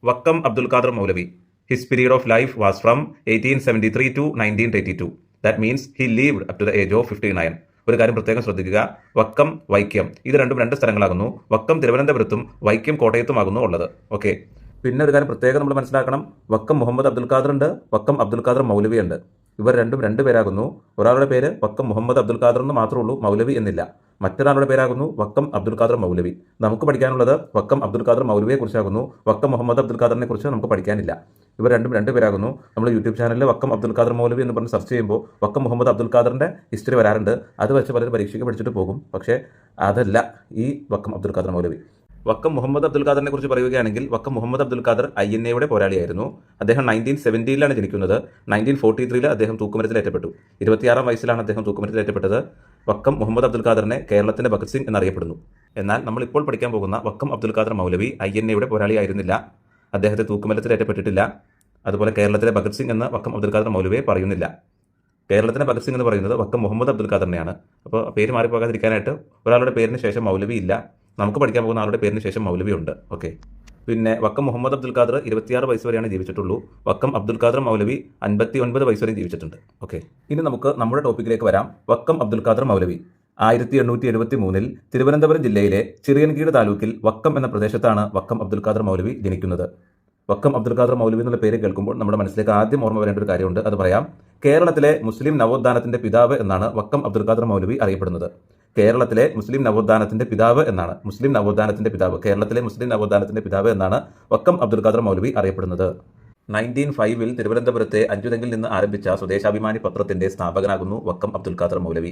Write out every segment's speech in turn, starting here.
Vakkom Abdul Khader Moulavi. His period of life was from 1873 to 1932. That means he lived up to the age of 59. ഒരു കാര്യം പ്രത്യേകം ശ്രദ്ധിക്കുക, വക്കം വൈക്കം ഇത് രണ്ടും രണ്ട് സ്ഥലങ്ങളാകുന്നു. വക്കം തിരുവനന്തപുരത്തും വൈക്കം കോട്ടയത്തുമാകുന്നു ഉള്ളത്. ഓക്കെ. പിന്നെ ഒരു കാര്യം പ്രത്യേകം നമ്മൾ മനസ്സിലാക്കണം, വക്കം മുഹമ്മദ് അബ്ദുൽ ഖാദർ ഉണ്ട്, വക്കം അബ്ദുൽ ഖാദർ മൗലവി ഉണ്ട്. ഇവർ രണ്ടും രണ്ട് പേരാകുന്നു. ഒരാളുടെ പേര് വക്കം മുഹമ്മദ് അബ്ദുൽ ഖാദർ എന്ന് മാത്രമേ ഉള്ളൂ, മൗലവി എന്നില്ല. മറ്റൊരാളുടെ പേരാകുന്നു വക്കം അബ്ദുൽ ഖാദർ മൗലവി. നമുക്ക് പഠിക്കാനുള്ളത് വക്കം അബ്ദുൽ ഖാദർ മൗലവിയെ കുറിച്ചാകുന്നു. വക്കം മുഹമ്മദ് അബ്ദുൽ ഖാദറിനെ കുറിച്ച് നമുക്ക് പഠിക്കാനില്ല. ഇവർ രണ്ടും രണ്ട് പേരാകുന്നു. നമ്മൾ യൂട്യൂബ് ചാനലിൽ വക്കം അബ്ദുൽ ഖാദർ മൗലവി എന്ന് പറഞ്ഞ് സെർച്ച് ചെയ്യുമ്പോൾ വക്കം മുഹമ്മദ് അബ്ദുൽ ഖാദറിന്റെ ഹിസ്റ്ററി വരാറുണ്ട്. അത് വെച്ച് പലരും പരീക്ഷയ്ക്ക് പഠിച്ചിട്ട് പോകും. പക്ഷേ അതല്ല ഈ വക്കം അബ്ദുൽ ഖാദർ മൗലവി. വക്കം മുഹമ്മദ് അബ്ദുൽ ഖാദറിനെ കുറിച്ച് പറയുകയാണെങ്കിൽ വക്കം മുഹമ്മദ് അബ്ദുൽ ഖാദർ INA പോരാളിയായിരുന്നു. അദ്ദേഹം 1970 ജനിക്കുന്നത്. 1943 അദ്ദേഹം തൂക്കുമരത്തിലേറ്റപ്പെട്ടു. 26 വയസ്സിലാണ് അദ്ദേഹം തൂക്കുമരത്തിലേറ്റപ്പെട്ടത്. വക്കം മുഹമ്മദ് അബ്ദുൽ ഖാദറിനെ കേരളത്തിന്റെ ഭഗത് സിംഗ് എന്നറിയപ്പെടുന്നു. എന്നാൽ നമ്മൾ ഇപ്പോൾ പഠിക്കാൻ പോകുന്ന വക്കം അബ്ദുൽ ഖാദർ മൗലവി INA പോരാളിയായിരുന്നില്ല. അദ്ദേഹത്തെ തൂക്കുമരത്തിലേറ്റപ്പെട്ടിട്ടില്ല. അതുപോലെ കേരളത്തിലെ ഭഗത് സിംഗ് എന്ന് വക്കം അബ്ദുൽ ഖാദർ മൗലവിയെ പറയുന്നില്ല. കേരളത്തിലെ ഭഗത് സിംഗ് എന്ന് പറയുന്നത് വക്കം മുഹമ്മദ് അബ്ദുൽ ഖാദറിനെയാണ്. അപ്പോൾ പേര് മാറിപ്പോകാതിരിക്കാനായിട്ട് ഒരാളുടെ പേരിന് ശേഷം മൗലവി ഇല്ല. നമുക്ക് പഠിക്കാൻ പോകുന്ന ആളുടെ പേരിന് ശേഷം മൗലവി ഉണ്ട്. ഓക്കെ. പിന്നെ വക്കം മുഹമ്മദ് അബ്ദുൽ ഖാദർ 26 വയസ്സ് വരെയാണ് ജീവിച്ചിട്ടുള്ളൂ. വക്കം അബ്ദുൽ ഖാദർ മൗലവി 59 വയസ്സ് വരെ ജീവിച്ചിട്ടുണ്ട്. ഓക്കെ. ഇനി നമുക്ക് നമ്മുടെ ടോപ്പിക്കിലേക്ക് വരാം. വക്കം അബ്ദുൽ ഖാദർ മൗലവി 1873 തിരുവനന്തപുരം ജില്ലയിലെ ചിറയൻകീഴ് താലൂക്കിൽ വക്കം എന്ന പ്രദേശത്താണ് വക്കം അബ്ദുൽ ഖാദർ മൗലവി ജനിക്കുന്നത്. വക്കം അബ്ദുൽ ഖാദർ മൗലവി എന്നുള്ള പേര് കേൾക്കുമ്പോൾ നമ്മുടെ മനസ്സിലേക്ക് ആദ്യം ഓർമ്മ വരേണ്ട ഒരു കാര്യമുണ്ട്. അത് പറയാം. കേരളത്തിലെ മുസ്ലിം നവോത്ഥാനത്തിന്റെ പിതാവ് എന്നാണ് വക്കം അബ്ദുൽ ഖാദർ മൗലവി അറിയപ്പെടുന്നത്. കേരളത്തിലെ മുസ്ലിം നവോത്ഥാനത്തിന്റെ പിതാവ് എന്നാണ് കേരളത്തിലെ മുസ്ലിം നവോത്ഥാനത്തിന്റെ പിതാവ് എന്നാണ് വക്കം അബ്ദുൽ ഖാദർ മൗലവി അറിയപ്പെടുന്നത്. 1905 തിരുവനന്തപുരത്തെ അഞ്ചുതെങ്ങിൽ നിന്ന് ആരംഭിച്ച സ്വദേശാഭിമാനി പത്രത്തിന്റെ സ്ഥാപകനാകുന്നു വക്കം അബ്ദുൽ ഖാദർ മൗലവി.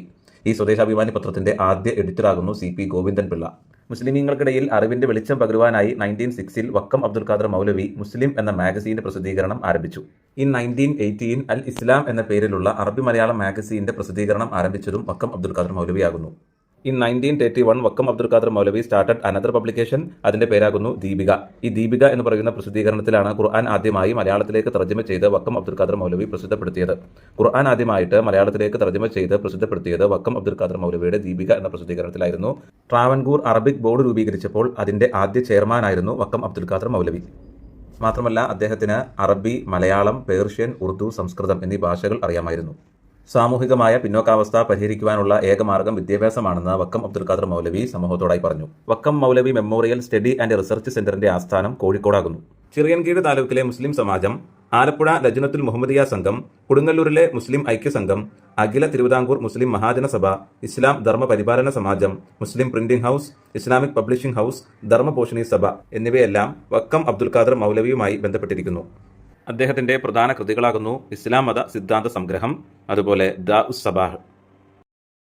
ഈ സ്വദേശാഭിമാനി പത്രത്തിന്റെ ആദ്യ എഡിറ്ററാകുന്നു CP ഗോവിന്ദൻ പിള്ള. മുസ്ലിമീങ്ങൾക്കിടയിൽ അറിവിന്റെ വെളിച്ചം പകരുവാനായി 1906 വക്കം അബ്ദുൽ ഖാദർ മൗലവി മുസ്ലിം എന്ന മാഗസീന്റെ പ്രസിദ്ധീകരണം ആരംഭിച്ചു. 1918 അൽ ഇസ്ലാം എന്ന പേരിലുള്ള അറബി മലയാളം മാഗസീന്റെ പ്രസിദ്ധീകരണം ആരംഭിച്ചതും വക്കം അബ്ദുൽ ഖാദർ മൗലവി ആകുന്നു. 1931 വക്കം അബ്ദുൽ ഖാദർ മൗലവി സ്റ്റാർട്ടഡ് അനദർ പബ്ലിക്കേഷൻ. അതിന്റെ പേരാകുന്നു ദീപിക. ഈ ദീപിക എന്ന് പറയുന്ന പ്രസിദ്ധീകരണത്തിലാണ് ഖുർആൻ ആദ്യമായി മലയാളത്തിലേക്ക് തർജ്ജമ ചെയ്ത് വക്കം അബ്ദുൽ ഖാദർ മൗലവി പ്രസിദ്ധപ്പെടുത്തിയത്. ഖുർആൻ ആദ്യമായിട്ട് മലയാളത്തിലേക്ക് തർജ്ജമ ചെയ്ത് പ്രസിദ്ധപ്പെടുത്തിയത് വക്കം അബ്ദുൽ ഖാദർ മൗലവിയുടെ ദീപിക എന്ന പ്രസിദ്ധീകരണത്തിലായിരുന്നു. ട്രാവൻകൂർ അറബിക് ബോർഡ് രൂപീകരിച്ചപ്പോൾ അതിന്റെ ആദ്യ ചെയർമാനായിരുന്നു വക്കം അബ്ദുൽ ഖാദർ മൗലവി. മാത്രമല്ല അദ്ദേഹത്തിന് അറബി, മലയാളം, പേർഷ്യൻ, ഉറുദു, സംസ്കൃതം എന്നീ ഭാഷകൾ അറിയാമായിരുന്നു. സാമൂഹികമായ പിന്നോക്കാവസ്ഥ പരിഹരിക്കുവാനുള്ള ഏകമാർഗം വിദ്യാഭ്യാസമാണെന്ന് വക്കം അബ്ദുൽ ഖാദർ മൗലവി സമൂഹത്തോടായി പറഞ്ഞു. വക്കം മൗലവി മെമ്മോറിയൽ സ്റ്റഡി ആൻഡ് റിസർച്ച് സെന്ററിന്റെ ആസ്ഥാനം കോഴിക്കോടാകുന്നു. ചിറയൻകീഴ് താലൂക്കിലെ മുസ്ലിം സമാജം, ആലപ്പുഴ ലജ്നത്തുൽ മുഹമ്മദിയ സംഘം, കൊടുങ്ങല്ലൂരിലെ മുസ്ലിം ഐക്യസംഘം, അഖില തിരുവിതാംകൂർ മുസ്ലിം മഹാജന സഭ, Islam Dharma Paripalana Samajam, Muslim printing house, Islamic publishing house, Dharmaposhini Sabha എന്നിവയെല്ലാം വക്കം അബ്ദുൽ ഖാദർ മൗലവിയുമായി ബന്ധപ്പെട്ടിരിക്കുന്നു. അദ്ദേഹത്തിന്റെ പ്രധാന കൃതികളാകുന്നു ഇസ്ലാം മത സിദ്ധാന്ത സംഗ്രഹം, അതുപോലെ ദാഉസ് സബാഹ്.